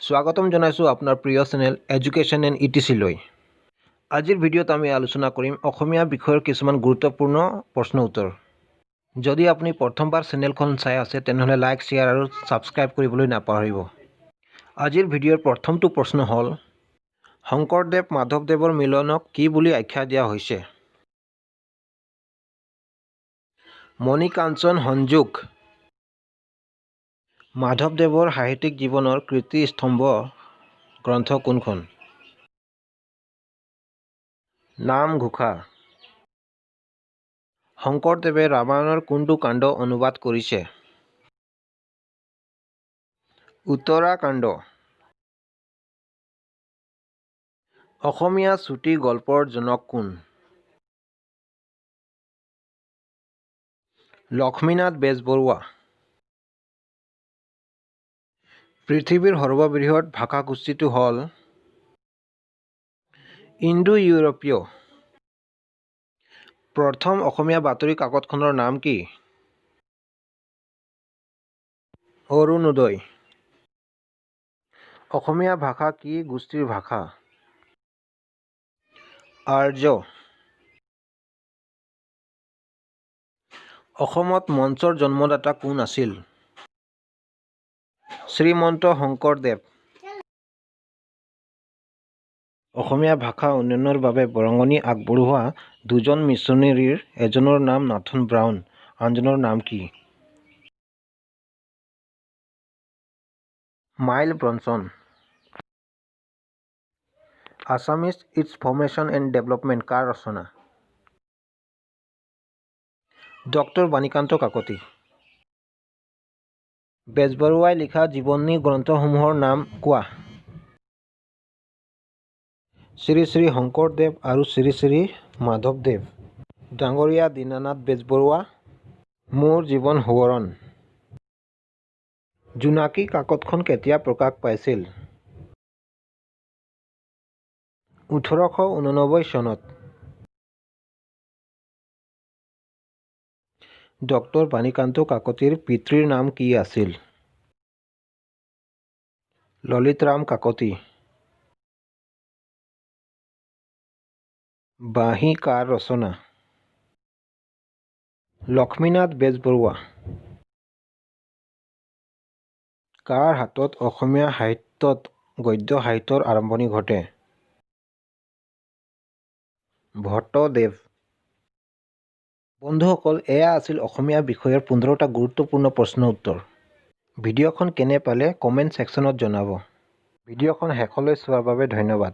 স্বাগতম জনাইছোঁ আপোনাৰ প্ৰিয় চেনেল এডুকেশ্যন এণ্ড ইটিচি লৈ। আজিৰ ভিডিঅ'ত আমি আলোচনা কৰিম অসমীয়া বিষয়ৰ কিছুমান গুৰুত্বপূৰ্ণ প্ৰশ্ন উত্তৰ। যদি আপুনি প্ৰথমবাৰ চেনেলখন চাই আছে তেনেহ'লে লাইক, শ্বেয়াৰ আৰু ছাবস্ক্ৰাইব কৰিবলৈ নাপাহৰিব। আজিৰ ভিডিঅ'ৰ প্ৰথমটো প্ৰশ্ন হ'ল, শংকৰদেৱ মাধৱদেৱৰ মিলনক কি বুলি আখ্যা দিয়া হৈছে? মণিকাঞ্চন সংযোগ। মাধৱদেৱৰ সাহিত্যিক জীৱনৰ কীৰ্তিস্তম্ভ গ্ৰন্থ কোনখন? নামঘোষা। শংকৰদেৱে ৰামায়ণৰ কোনটো কাণ্ড অনুবাদ কৰিছে? উত্তৰাকাণ্ড। অসমীয়া চুটি গল্পৰ জনক কোন? লক্ষ্মীনাথ বেজবৰুৱা। পৃথিৱীৰ সৰ্ববৃহৎ ভাষাগোষ্ঠীটো হ'ল ইণ্ডো-ইউৰোপীয়। প্ৰথম অসমীয়া বাতৰি কাকতখনৰ নাম কি? অৰুণোদয়। অসমীয়া ভাষা কি গোষ্ঠীৰ ভাষা? আৰ্য। অসমত মঞ্চৰ জন্মদাতা কোন আছিল? শ্ৰীমন্ত শংকৰদেৱ। অসমীয়া ভাষা উন্নয়নৰ বাবে বৰঙণি আগবঢ়োৱা দুজন মিছনেৰীৰ এজনৰ নাম নাথন ব্ৰাউন, আনজনৰ নাম কি? Miles Bronson. Assamese its formation and development কাৰ ৰচনা? ডক্টৰ বাণীকান্ত কাকতি। বেজবৰুৱাই লিখা জীৱনী গ্ৰন্থসমূহৰ নাম কোৱা? শ্ৰী শ্ৰী শংকৰদেৱ আৰু শ্ৰী শ্ৰী মাধৱদেৱ। ডাঙৰীয়া দীনানাথ বেজবৰুৱা। মোৰ জীৱন সোঁৱৰণ। জোনাকী কাকতখন কেতিয়া প্ৰকাশ পাইছিল? 1889 চনত। ডক্টৰ বাণীকান্ত কাকতিৰ পিতৃৰ নাম কি আছিল? ললিতৰাম কাকতি। বাঁহী কাৰ ৰচনা? লক্ষ্মীনাথ বেজবৰুৱা। কাৰ হাতত অসমীয়া সাহিত্যত গদ্য সাহিত্যৰ আৰম্ভণি ঘটে? ভট্টদেৱ। বন্ধুসকল, এয়া আছিল অসমীয়া বিষয়ৰ 15টা গুৰুত্বপূৰ্ণ প্ৰশ্ন উত্তৰ। ভিডিঅ'খন কেনে পালে কমেণ্ট ছেকশ্যনত জনাব। ভিডিঅ'খন শেষলৈ চোৱাৰ বাবে ধন্যবাদ।